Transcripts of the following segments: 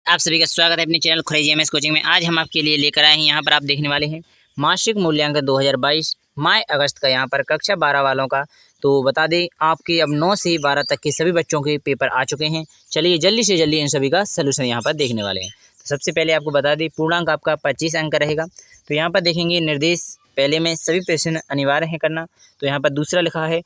आप सभी का स्वागत है अपने चैनल क्रेजी एमएस कोचिंग में। आज हम आपके लिए लेकर आए हैं, यहाँ पर आप देखने वाले हैं मासिक मूल्यांकन 2022 माह अगस्त का, यहाँ पर कक्षा 12 वालों का। तो बता दें आपके अब 9 से 12 तक के सभी बच्चों के पेपर आ चुके हैं। चलिए जल्दी से जल्दी इन सभी का सलूशन यहाँ पर देखने वाले हैं। तो सबसे पहले आपको बता दें पूर्णांक आपका 25 अंक का रहेगा। तो यहाँ पर देखेंगे निर्देश पहले में सभी प्रश्न अनिवार्य है करना। तो यहाँ पर दूसरा लिखा है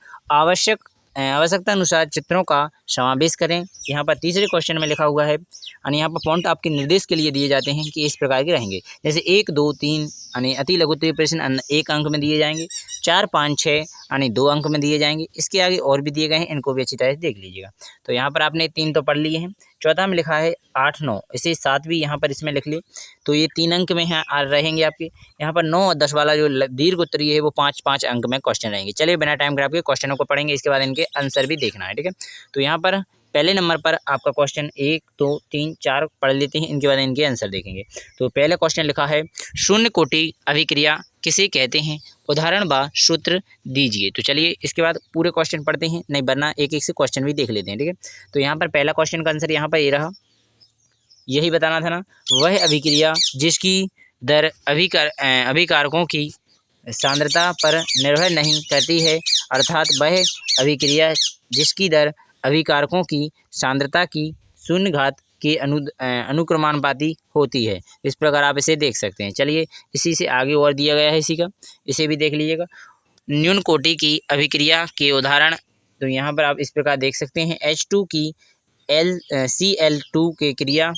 आवश्यकता अनुसार चित्रों का समावेश करें। यहाँ पर तीसरे क्वेश्चन में लिखा हुआ है यानी यहाँ पर फॉन्ट आपके निर्देश के लिए दिए जाते हैं कि इस प्रकार के रहेंगे, जैसे 1, 2, 3 यानी अति लघु प्रश्न 1 अंक में दिए जाएंगे, 4, 5, 6 यानी 2 अंक में दिए जाएंगे। इसके आगे और भी दिए गए हैं, इनको भी अच्छी तरह से देख लीजिएगा। तो यहाँ पर आपने 3 तो पढ़ लिए हैं। चौथा में लिखा है 8, 9, इसे 7 भी यहाँ पर इसमें लिख लिए। तो ये 3 अंक में रहेंगे आपके। यहाँ पर 9 और 10 वाला जो दीर्घ उत्तरीय है वो 5-5 अंक में क्वेश्चन रहेंगे। चलिए बिना टाइम खराब के क्वेश्चनों को पढ़ेंगे, इसके बाद इनके आंसर भी देखना है, ठीक है। तो यहाँ पर पहले नंबर पर आपका क्वेश्चन 1, 2, 3, 4 पढ़ लेते हैं, इनके बाद इनके आंसर देखेंगे। तो पहले क्वेश्चन लिखा है शून्य कोटि अभिक्रिया किसे कहते हैं, उदाहरण व सूत्र दीजिए। तो चलिए इसके बाद पूरे क्वेश्चन पढ़ते हैं, नहीं वरना एक एक से क्वेश्चन भी देख लेते हैं, ठीक है। तो यहाँ पर पहला क्वेश्चन का आंसर यहाँ पर ये रहा, यही बताना था ना, वह अभिक्रिया जिसकी दर अभिकारकों की सांद्रता पर निर्भर नहीं करती है, अर्थात वह अभिक्रिया जिसकी दर अभिकारकों की सांद्रता की शून्य घात के अनुक्रमानुपाती होती है। इस प्रकार आप इसे देख सकते हैं। चलिए इसी से आगे और दिया गया है इसी का, इसे भी देख लीजिएगा। न्यून कोटि की अभिक्रिया के उदाहरण, तो यहाँ पर आप इस प्रकार देख सकते हैं H2 की Cl2 के क्रिया,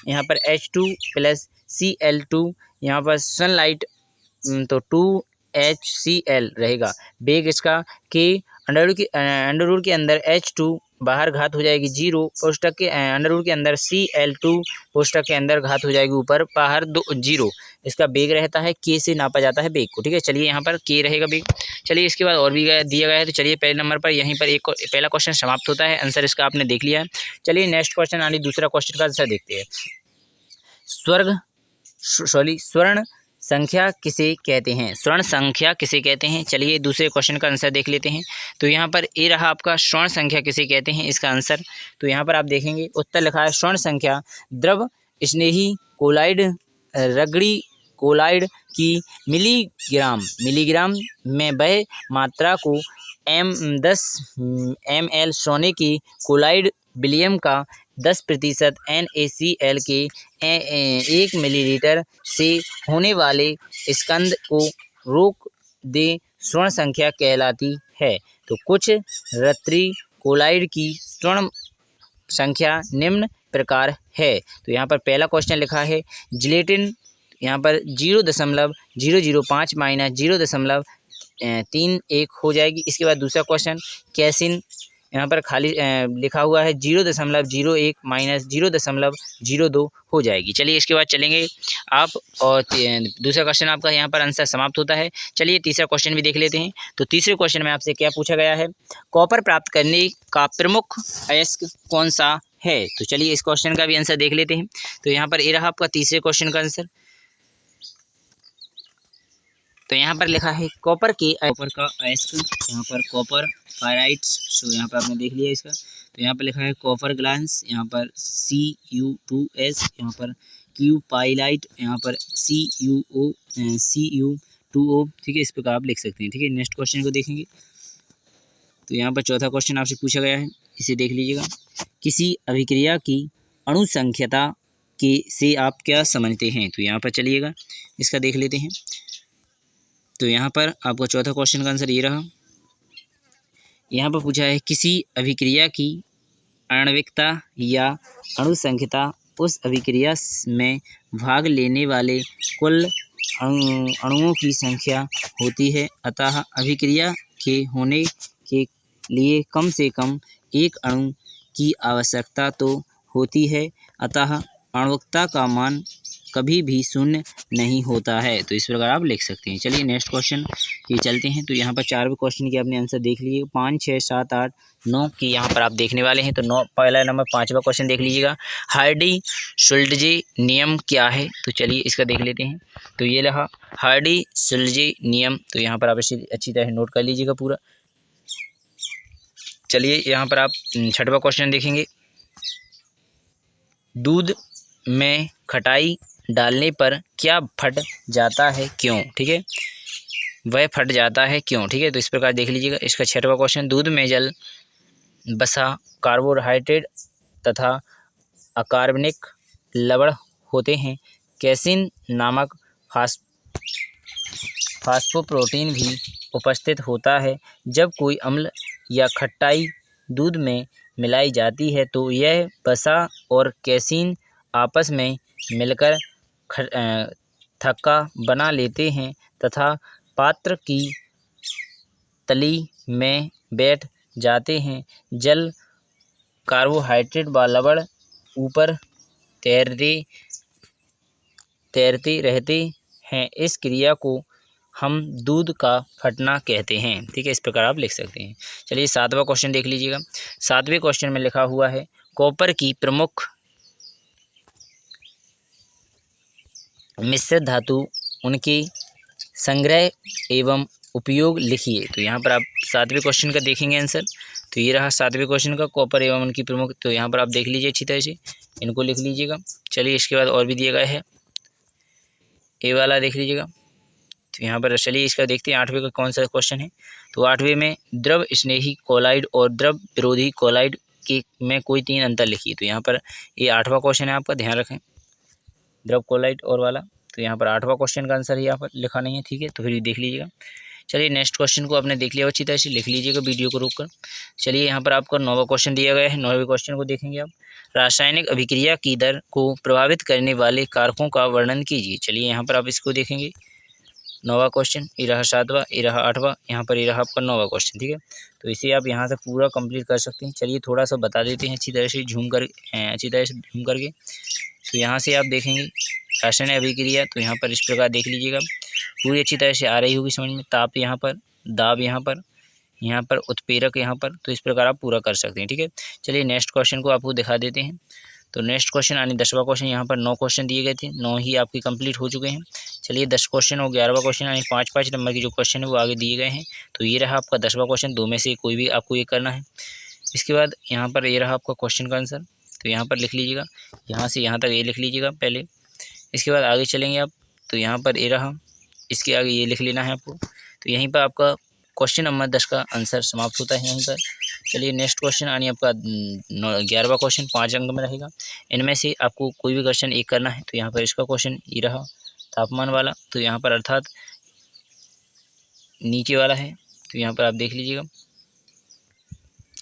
यहाँ पर H2 + Cl2, यहाँ पर सनलाइट तो 2HCl रहेगा। बेग इसका के अंडर रूट के अंदर H2 बाहर घात हो जाएगी 0, कोष्ठक के अंडर रूट के अंदर Cl2 कोष्ठक के अंदर घात हो जाएगी ऊपर बाहर 0। इसका बेग रहता है K से नापा जाता है बेग को, ठीक है। चलिए यहाँ पर K रहेगा बेग। चलिए इसके बाद और भी दिया गया है। तो चलिए पहले नंबर पर यहीं पर पहला क्वेश्चन समाप्त होता है, आंसर इसका आपने देख लिया है। चलिए नेक्स्ट क्वेश्चन यानी दूसरा क्वेश्चन का आंसर देखते हैं। स्वर्ण संख्या किसे कहते हैं, स्वर्ण संख्या किसे कहते हैं। चलिए दूसरे क्वेश्चन का आंसर देख लेते हैं। तो यहाँ पर ये रहा आपका स्वर्ण संख्या किसे कहते हैं, इसका आंसर। तो यहाँ पर आप देखेंगे उत्तर लिखा है स्वर्ण संख्या द्रव स्नेही कोलाइड रगड़ी कोलाइड की मिलीग्राम में वह मात्रा को 10 ml सोने की कोलाइड विलियम का 10% NaCl के 1 मिलीलीटर से होने वाले स्कंद को रोक दे स्वर्ण संख्या कहलाती है। तो कुछ रत्री कोलाइड की स्वर्ण संख्या निम्न प्रकार है। तो यहाँ पर पहला क्वेश्चन लिखा है जिलेटिन, यहाँ पर 0.005 माइनस 0.31 हो जाएगी। इसके बाद दूसरा क्वेश्चन कैसिन, यहाँ पर खाली लिखा हुआ है 0.01 माइनस 0.02 हो जाएगी। चलिए इसके बाद चलेंगे आप और दूसरा क्वेश्चन आपका यहाँ पर आंसर समाप्त होता है। चलिए तीसरा क्वेश्चन भी देख लेते हैं। तो तीसरे क्वेश्चन में आपसे क्या पूछा गया है, कॉपर प्राप्त करने का प्रमुख अयस्क कौन सा है। तो चलिए इस क्वेश्चन का भी आंसर देख लेते हैं। तो यहाँ पर ये रहा आपका तीसरे क्वेश्चन का आंसर। तो यहाँ पर लिखा है कॉपर का अयस्क, यहाँ पर कॉपर पायराइट्स, सो यहाँ पर आपने देख लिया इसका। तो यहाँ पर लिखा है कॉपर ग्लास, यहाँ पर Cu2S, यहाँ पर क्यू पाइलाइट, यहाँ पर Cu2O, ठीक है। इस प्रकार आप लिख सकते हैं, ठीक है। नेक्स्ट क्वेश्चन को देखेंगे। तो यहाँ पर चौथा क्वेश्चन आपसे पूछा गया है, इसे देख लीजिएगा। किसी अभिक्रिया की अणु संख्यता से आप क्या समझते हैं। तो यहाँ पर चलिएगा इसका देख लेते हैं। तो यहाँ पर आपका चौथा क्वेश्चन का आंसर ये रहा। यहाँ पर पूछा है किसी अभिक्रिया की आणविकता या अणुसंख्यता उस अभिक्रिया में भाग लेने वाले कुल अणुओं की संख्या होती है, अतः अभिक्रिया के होने के लिए कम से कम एक अणु की आवश्यकता तो होती है, अतः आणविकता का मान कभी भी शून्य नहीं होता है। तो इस प्रकार आप लिख सकते हैं। चलिए नेक्स्ट क्वेश्चन ये चलते हैं। तो यहाँ पर 4 क्वेश्चन के आपने आंसर देख लिए, 5, 6, 7, 8, 9 की यहाँ पर आप देखने वाले हैं। तो 9 पहला नंबर 5वां क्वेश्चन देख लीजिएगा, हार्डी-शुल्ट्जे नियम क्या है। तो चलिए इसका देख लेते हैं। तो ये रहा हार्डी-शुल्ट्जे नियम। तो यहाँ पर आप इसे अच्छी तरह नोट कर लीजिएगा पूरा। चलिए यहाँ पर आप 6वां क्वेश्चन देखेंगे, दूध में खटाई डालने पर क्या फट जाता है, क्यों? ठीक है, वह फट जाता है क्यों? ठीक है, तो इस प्रकार देख लीजिएगा। इसका 6वां क्वेश्चन, दूध में जल, वसा, कार्बोहाइड्रेट तथा अकार्बनिक लवण होते हैं। कैसीन नामक फास्फोप्रोटीन भी उपस्थित होता है। जब कोई अम्ल या खट्टाई दूध में मिलाई जाती है तो यह वसा और कैसीन आपस में मिलकर थक्का बना लेते हैं तथा पात्र की तली में बैठ जाते हैं। जल, कार्बोहाइड्रेट व लवण ऊपर तैरते रहते हैं। इस क्रिया को हम दूध का फटना कहते हैं। ठीक है, इस प्रकार आप लिख सकते हैं। चलिए 7वां क्वेश्चन देख लीजिएगा। 7वें क्वेश्चन में लिखा हुआ है, कॉपर की प्रमुख मिश्र धातु, उनके संग्रह एवं उपयोग लिखिए। तो यहाँ पर आप 7वें क्वेश्चन का देखेंगे आंसर। तो ये रहा 7वें क्वेश्चन का, कॉपर एवं उनकी प्रमुख। तो यहाँ पर आप देख लीजिए अच्छी तरह से, इनको लिख लीजिएगा। चलिए इसके बाद और भी दिया गया है, ए वाला देख लीजिएगा। तो यहाँ पर चलिए इसका देखते हैं 8वें का कौन सा क्वेश्चन है। तो 8वें में द्रव स्नेही कोलाइड और द्रव विरोधी कोलाइड के में कोई 3 अंतर लिखिए। तो यहाँ पर ये 8वां क्वेश्चन है, आपका ध्यान रखें, द्रव कोलाइड और वाला। तो यहाँ पर 8वां क्वेश्चन का आंसर यहाँ पर लिखा नहीं है। ठीक है, तो फिर देख लीजिएगा। चलिए नेक्स्ट क्वेश्चन को आपने देख लिया, अच्छी तरह से लिख लीजिएगा वीडियो को रोककर। चलिए यहाँ पर आपका 9वां क्वेश्चन दिया गया है। 9वें क्वेश्चन को देखेंगे आप, रासायनिक अभिक्रिया की दर को प्रभावित करने वाले कारकों का वर्णन कीजिए। चलिए यहाँ पर आप इसको देखेंगे, 9वां क्वेश्चन, ये रहा 7वां, ये रहा 8वां, यहाँ पर ये रहा आपका 9वां क्वेश्चन। ठीक है, तो इसे आप यहाँ से पूरा कंप्लीट कर सकते हैं। चलिए थोड़ा सा बता देते हैं अच्छी तरह से झूम करके। तो यहाँ से आप देखेंगे रासायनिक अभिक्रिया, तो यहाँ पर इस प्रकार देख लीजिएगा, पूरी अच्छी तरह से आ रही होगी समझ में। ताप यहाँ पर, दाब यहाँ पर उत्प्रेरक यहाँ पर। तो इस प्रकार आप पूरा कर सकते हैं। ठीक है, चलिए नेक्स्ट क्वेश्चन को आपको दिखा देते हैं। तो नेक्स्ट क्वेश्चन यानी 10वां क्वेश्चन, यहाँ पर 9 क्वेश्चन दिए गए थे, 9 ही आपके कंप्लीट हो चुके हैं। चलिए 10 क्वेश्चन और 11वां क्वेश्चन यानी 5-5 नंबर के जो क्वेश्चन है वो आगे दिए गए हैं। तो ये रहा आपका 10वां क्वेश्चन, 2 में से कोई भी आपको ये करना है। इसके बाद यहाँ पर ये रहा आपका क्वेश्चन का आंसर। तो यहाँ पर लिख लीजिएगा, यहाँ से यहाँ तक ये लिख लीजिएगा पहले। इसके बाद आगे चलेंगे आप, तो यहाँ पर ये रहा, इसके आगे ये लिख लेना है आपको। तो यहीं पर आपका क्वेश्चन नंबर 10 का आंसर समाप्त होता है यहीं पर। चलिए नेक्स्ट क्वेश्चन यानी आपका 11वां क्वेश्चन 5 अंक में रहेगा। इनमें से आपको कोई भी क्वेश्चन एक करना है। तो यहाँ पर इसका क्वेश्चन ये रहा तापमान वाला, तो यहाँ पर अर्थात नीचे वाला है। तो यहाँ पर आप देख लीजिएगा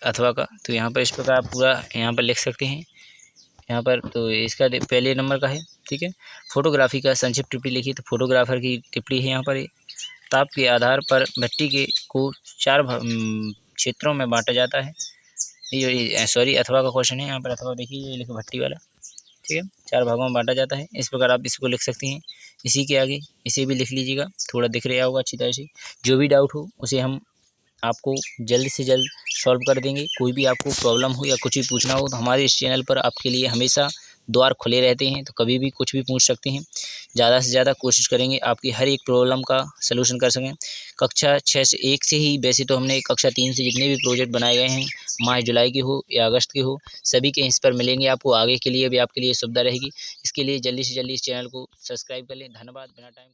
अथवा का। तो यहाँ पर इस प्रकार आप पूरा यहाँ पर लिख सकते हैं यहाँ पर। तो इसका पहले नंबर का है। ठीक है, फोटोग्राफी का संक्षिप्त टिप्पणी लिखिए। तो फोटोग्राफर की टिप्पणी है यहाँ पर, ताप के आधार पर भट्टी को 4 क्षेत्रों में बांटा जाता है। ये सॉरी अथवा का क्वेश्चन है, यहाँ पर अथवा देखिए ये लिखो भट्टी वाला। ठीक है, 4 भागों में बांटा जाता है, इस प्रकार आप इसको लिख सकते हैं। इसी के आगे इसे भी लिख लीजिएगा, थोड़ा दिख रहा होगा अच्छी तरह से। जो भी डाउट हो उसे हम आपको जल्द से जल्द सॉल्व कर देंगे। कोई भी आपको प्रॉब्लम हो या कुछ भी पूछना हो तो हमारे इस चैनल पर आपके लिए हमेशा द्वार खुले रहते हैं। तो कभी भी कुछ भी पूछ सकते हैं। ज़्यादा से ज़्यादा कोशिश करेंगे आपकी हर एक प्रॉब्लम का सलूशन कर सकें। कक्षा 6 से 1 से ही, वैसे तो हमने कक्षा 3 से जितने भी प्रोजेक्ट बनाए गए हैं, माह जुलाई के हो या अगस्त के हो, सभी के इस पर मिलेंगे आपको। आगे के लिए भी आपके लिए सुविधा रहेगी। इसके लिए जल्दी से जल्दी इस चैनल को सब्सक्राइब कर लें। धन्यवाद। बिना टाइम